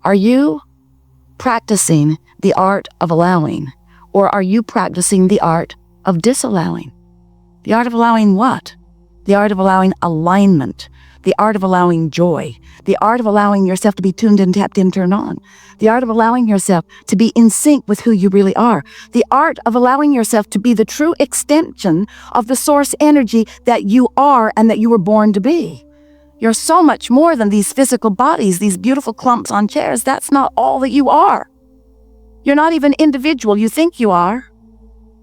Are you practicing the art of allowing, or are you practicing the art of disallowing? The art of allowing what? The art of allowing alignment, the art of allowing joy, the art of allowing yourself to be tuned in, tapped in, turned on, the art of allowing yourself to be in sync with who you really are, the art of allowing yourself to be the true extension of the source energy that you are and that you were born to be. You're so much more than these physical bodies, these beautiful clumps on chairs. That's not all that you are. You're not even individual. You think you are,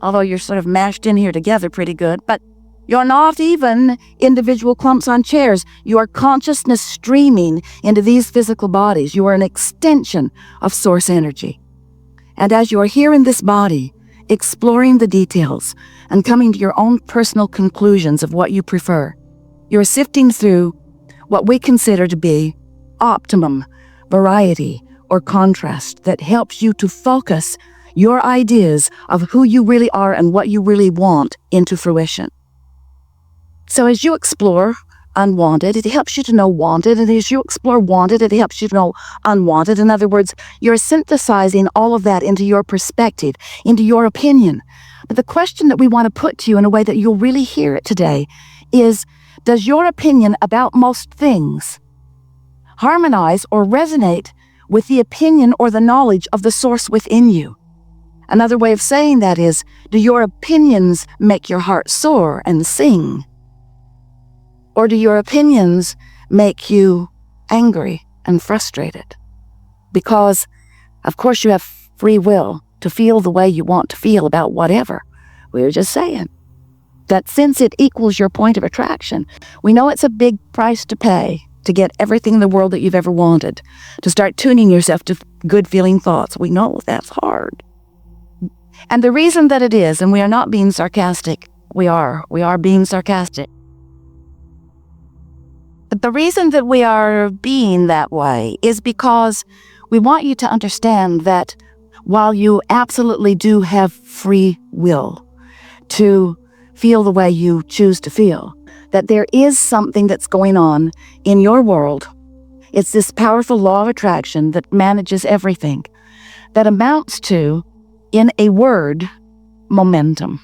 although you're sort of mashed in here together pretty good, but you're not even individual clumps on chairs. You are consciousness streaming into these physical bodies. You are an extension of source energy. And as you are here in this body, exploring the details and coming to your own personal conclusions of what you prefer, you're sifting through what we consider to be optimum variety or contrast that helps you to focus your ideas of who you really are and what you really want into fruition. So as you explore unwanted, it helps you to know wanted, and as you explore wanted, it helps you to know unwanted. In other words, you're synthesizing all of that into your perspective, into your opinion. But the question that we want to put to you in a way that you'll really hear it today is, does your opinion about most things harmonize or resonate with the opinion or the knowledge of the source within you? Another way of saying that is, do your opinions make your heart soar and sing? Or do your opinions make you angry and frustrated? Because, of course, you have free will to feel the way you want to feel about whatever. We were just saying that since it equals your point of attraction, we know it's a big price to pay to get everything in the world that you've ever wanted, to start tuning yourself to good feeling thoughts. We know that's hard. And the reason that it is, and we are not being sarcastic, we are being sarcastic. But the reason that we are being that way is because we want you to understand that while you absolutely do have free will to feel the way you choose to feel, that there is something that's going on in your world. It's this powerful law of attraction that manages everything, that amounts to, in a word, momentum.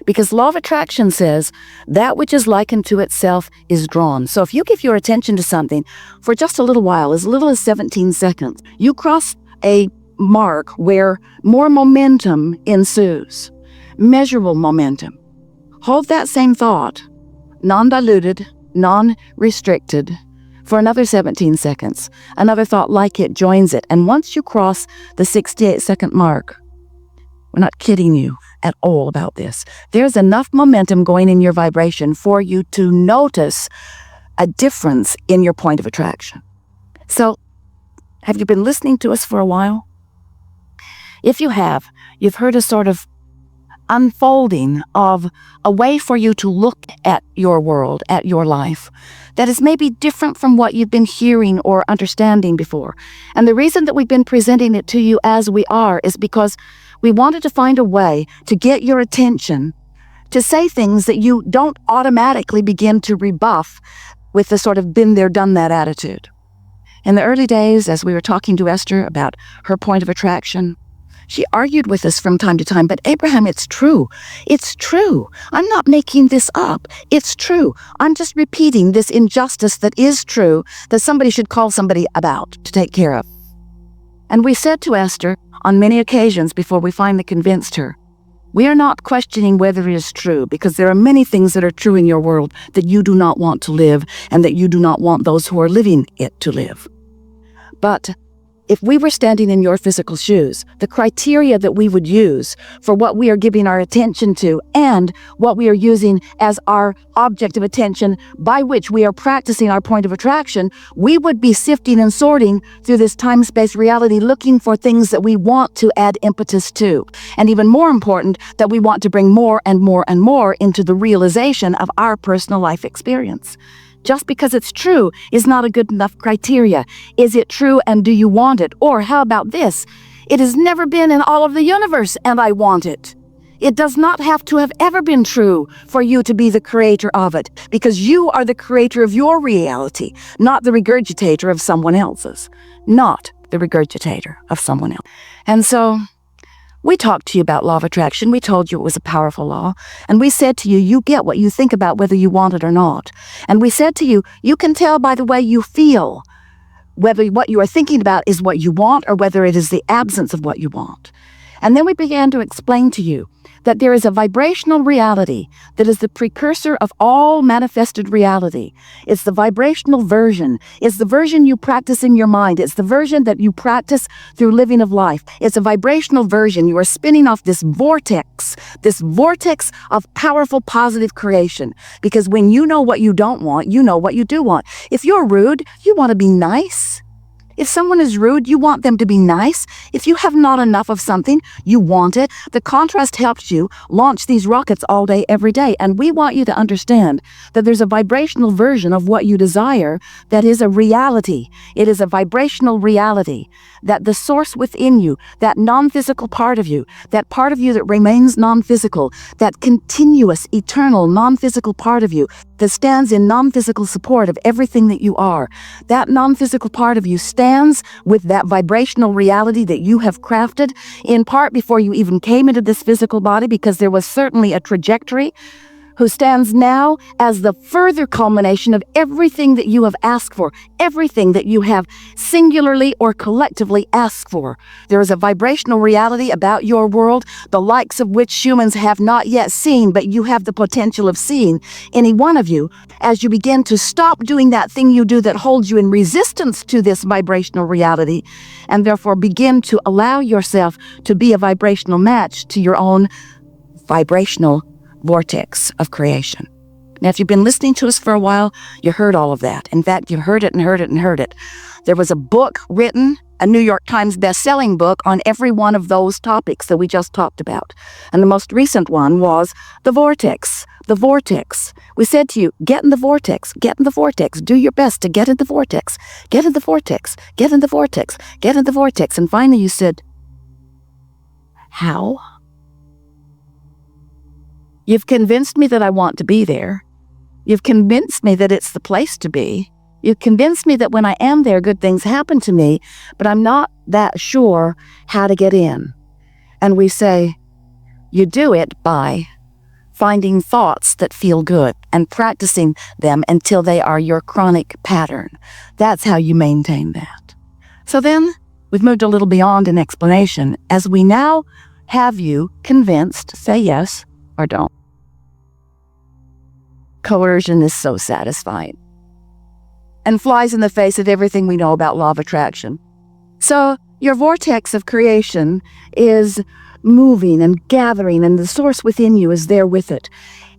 Because law of attraction says that which is likened to itself is drawn. So if you give your attention to something for just a little while, as little as 17 seconds, you cross a mark where more momentum ensues, measurable momentum. Hold that same thought, non-diluted, non-restricted, for another 17 seconds. Another thought like it joins it. And once you cross the 68-second mark, we're not kidding you at all about this, there's enough momentum going in your vibration for you to notice a difference in your point of attraction. So, have you been listening to us for a while? If you have, you've heard a sort of unfolding of a way for you to look at your world, at your life, that is maybe different from what you've been hearing or understanding before. And the reason that we've been presenting it to you as we are is because we wanted to find a way to get your attention to say things that you don't automatically begin to rebuff with the sort of been there, done that attitude. In the early days, as we were talking to Esther about her point of attraction, she argued with us from time to time, but Abraham, it's true. It's true. I'm not making this up. It's true. I'm just repeating this injustice that is true, that somebody should call somebody about to take care of. And we said to Esther on many occasions before we finally convinced her, we are not questioning whether it is true, because there are many things that are true in your world that you do not want to live and that you do not want those who are living it to live. But if we were standing in your physical shoes, the criteria that we would use for what we are giving our attention to and what we are using as our object of attention by which we are practicing our point of attraction, we would be sifting and sorting through this time-space reality looking for things that we want to add impetus to. And even more important, that we want to bring more and more and more into the realization of our personal life experience. Just because it's true is not a good enough criteria. Is it true and do you want it? Or how about this? It has never been in all of the universe and I want it. It does not have to have ever been true for you to be the creator of it, because you are the creator of your reality, not the regurgitator of someone else's. Not the regurgitator of someone else. And so we talked to you about law of attraction. We told you it was a powerful law. And we said to you, you get what you think about whether you want it or not. And we said to you, you can tell by the way you feel whether what you are thinking about is what you want or whether it is the absence of what you want. And then we began to explain to you that there is a vibrational reality that is the precursor of all manifested reality. It's the vibrational version. It's the version you practice in your mind. It's the version that you practice through living of life. It's a vibrational version. You are spinning off this vortex of powerful positive creation. Because when you know what you don't want, you know what you do want. If you're rude, you want to be nice. If someone is rude, you want them to be nice. If you have not enough of something, you want it. The contrast helps you launch these rockets all day, every day. And we want you to understand that there's a vibrational version of what you desire that is a reality. It is a vibrational reality that the source within you, that non-physical part of you that remains non-physical, that continuous, eternal, non-physical part of you that stands in non-physical support of everything that you are. That non-physical part of you stands with that vibrational reality that you have crafted, in part before you even came into this physical body, because there was certainly a trajectory, who stands now as the further culmination of everything that you have asked for, everything that you have singularly or collectively asked for. There is a vibrational reality about your world, the likes of which humans have not yet seen, but you have the potential of seeing. Any one of you, as you begin to stop doing that thing you do that holds you in resistance to this vibrational reality, and therefore begin to allow yourself to be a vibrational match to your own vibrational vortex of creation. Now, if you've been listening to us for a while, you heard all of that. In fact, you heard it and heard it and heard it. There was a book written, a New York Times best-selling book, on every one of those topics that we just talked about. And the most recent one was The Vortex. The Vortex. We said to you, get in the vortex, get in the vortex, do your best to get in the vortex, get in the vortex, get in the vortex, get in the vortex. And finally you said, how? You've convinced me that I want to be there. You've convinced me that it's the place to be. You've convinced me that when I am there, good things happen to me, but I'm not that sure how to get in. And we say, you do it by finding thoughts that feel good and practicing them until they are your chronic pattern. That's how you maintain that. So then we've moved a little beyond an explanation. As we now have you convinced, say yes or don't. Coercion is so satisfying and flies in the face of everything we know about law of attraction. So your vortex of creation is moving and gathering, and the source within you is there with it.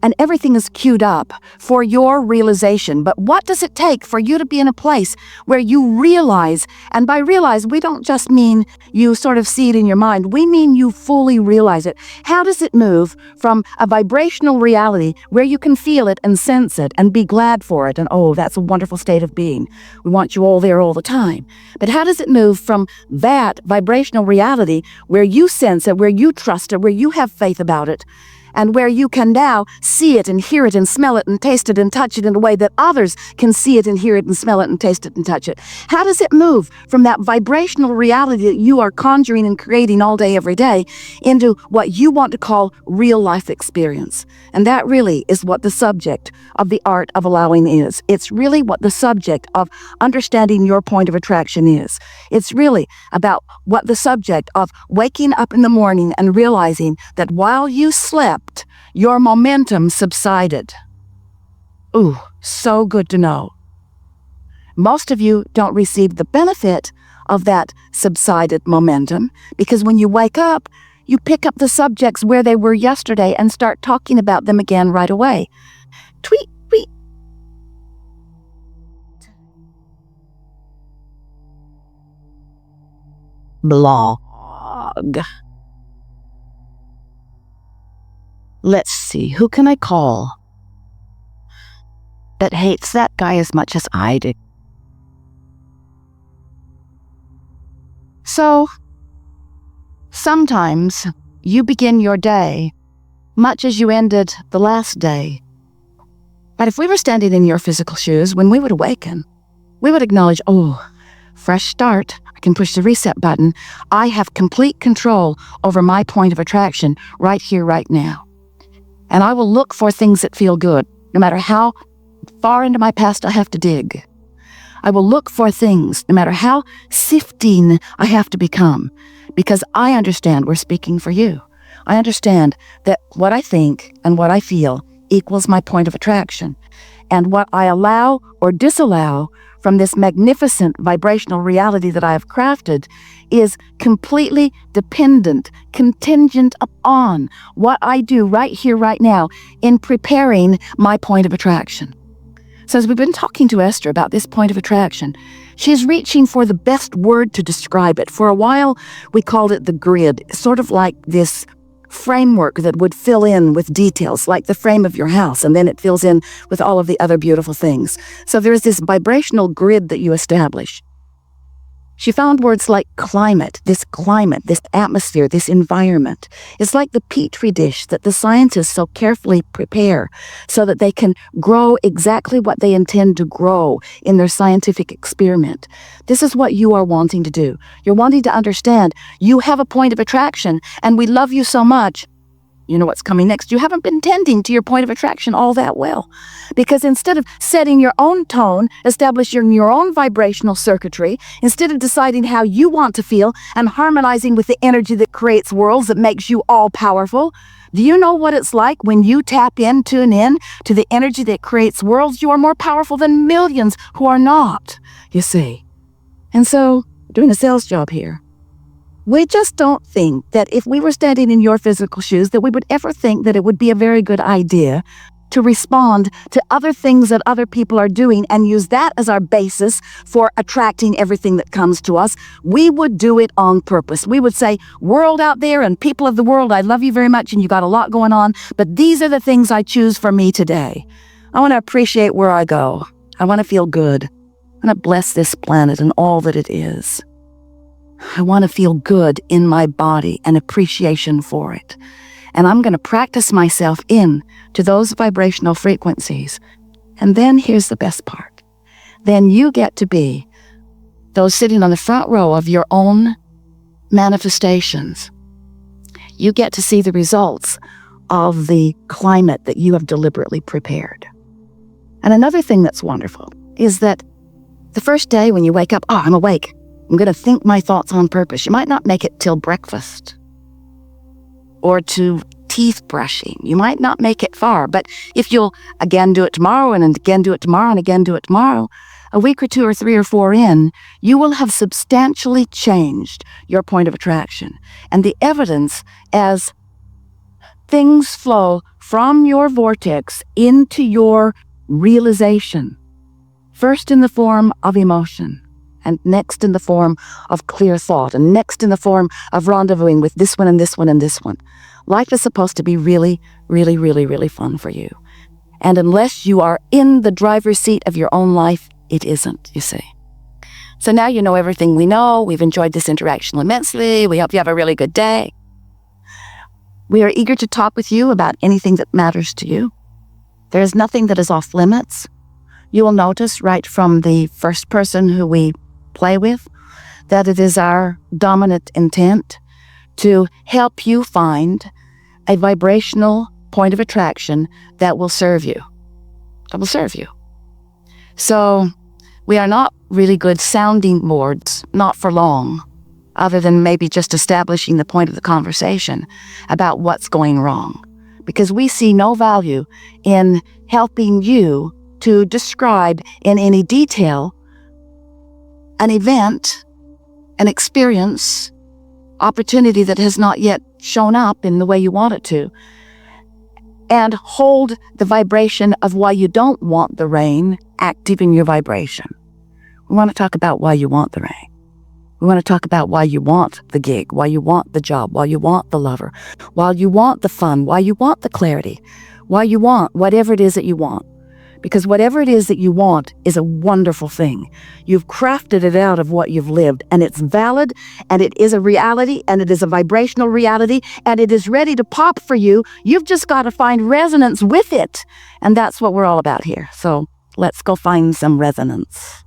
And everything is queued up for your realization. But what does it take for you to be in a place where you realize, and by realize, we don't just mean you sort of see it in your mind, we mean you fully realize it. How does it move from a vibrational reality where you can feel it and sense it and be glad for it? And oh, that's a wonderful state of being. We want you all there all the time. But how does it move from that vibrational reality where you sense it, where you trust it, where you have faith about it, and where you can now see it and hear it and smell it and taste it and touch it in a way that others can see it and hear it and smell it and taste it and touch it? How does it move from that vibrational reality that you are conjuring and creating all day, every day, into what you want to call real life experience? And that really is what the subject of the art of allowing is. It's really what the subject of understanding your point of attraction is. It's really about what the subject of waking up in the morning and realizing that while you slept, your momentum subsided. Ooh, so good to know. Most of you don't receive the benefit of that subsided momentum because when you wake up, you pick up the subjects where they were yesterday and start talking about them again right away. Tweet, tweet. Blog. Let's see, who can I call that hates that guy as much as I do? So, sometimes you begin your day much as you ended the last day. But if we were standing in your physical shoes, when we would awaken, we would acknowledge, oh, fresh start. I can push the reset button. I have complete control over my point of attraction right here, right now. And I will look for things that feel good, no matter how far into my past I have to dig. I will look for things, no matter how sifting I have to become, because I understand we're speaking for you. I understand that what I think and what I feel equals my point of attraction. And what I allow or disallow from this magnificent vibrational reality that I have crafted is completely dependent, contingent upon what I do right here, right now, in preparing my point of attraction. So as we've been talking to Esther about this point of attraction, she's reaching for the best word to describe it. For a while, we called it the grid, sort of like this framework that would fill in with details, like the frame of your house, and then it fills in with all of the other beautiful things. So there's this vibrational grid that you establish. She found words like climate, this atmosphere, this environment. It's like the petri dish that the scientists so carefully prepare so that they can grow exactly what they intend to grow in their scientific experiment. This is what you are wanting to do. You're wanting to understand you have a point of attraction, and we love you so much. You know what's coming next. You haven't been tending to your point of attraction all that well. Because instead of setting your own tone, establishing your own vibrational circuitry, instead of deciding how you want to feel and harmonizing with the energy that creates worlds that makes you all powerful, do you know what it's like when you tune in to the energy that creates worlds? You are more powerful than millions who are not, you see. And so, doing a sales job here. We just don't think that if we were standing in your physical shoes, that we would ever think that it would be a very good idea to respond to other things that other people are doing and use that as our basis for attracting everything that comes to us. We would do it on purpose. We would say, world out there and people of the world, I love you very much and you got a lot going on, but these are the things I choose for me today. I want to appreciate where I go. I want to feel good. I want to bless this planet and all that it is. I want to feel good in my body and appreciation for it. And I'm going to practice myself in to those vibrational frequencies. And then here's the best part. Then you get to be those sitting on the front row of your own manifestations. You get to see the results of the climate that you have deliberately prepared. And another thing that's wonderful is that the first day when you wake up, I'm awake. I'm going to think my thoughts on purpose. You might not make it till breakfast or to teeth brushing. You might not make it far, but if you'll again do it tomorrow and again do it tomorrow and again do it tomorrow, a week or two or three or four in, you will have substantially changed your point of attraction. And the evidence as things flow from your vortex into your realization, first in the form of emotion, and next in the form of clear thought, and next in the form of rendezvousing with this one and this one and this one. Life is supposed to be really, really, really, really fun for you. And unless you are in the driver's seat of your own life, it isn't, you see. So now you know everything we know. We've enjoyed this interaction immensely. We hope you have a really good day. We are eager to talk with you about anything that matters to you. There is nothing that is off limits. You will notice right from the first person who we play with that it is our dominant intent to help you find a vibrational point of attraction that will serve you. That will serve you. So we are not really good sounding boards, not for long, other than maybe just establishing the point of the conversation about what's going wrong. Because we see no value in helping you to describe in any detail an event, an experience, opportunity that has not yet shown up in the way you want it to, and hold the vibration of why you don't want the rain active in your vibration. We want to talk about why you want the rain. We want to talk about why you want the gig, why you want the job, why you want the lover, why you want the fun, why you want the clarity, why you want whatever it is that you want. Because whatever it is that you want is a wonderful thing. You've crafted it out of what you've lived, and it's valid, and it is a reality, and it is a vibrational reality, and it is ready to pop for you. You've just got to find resonance with it. And that's what we're all about here. So let's go find some resonance.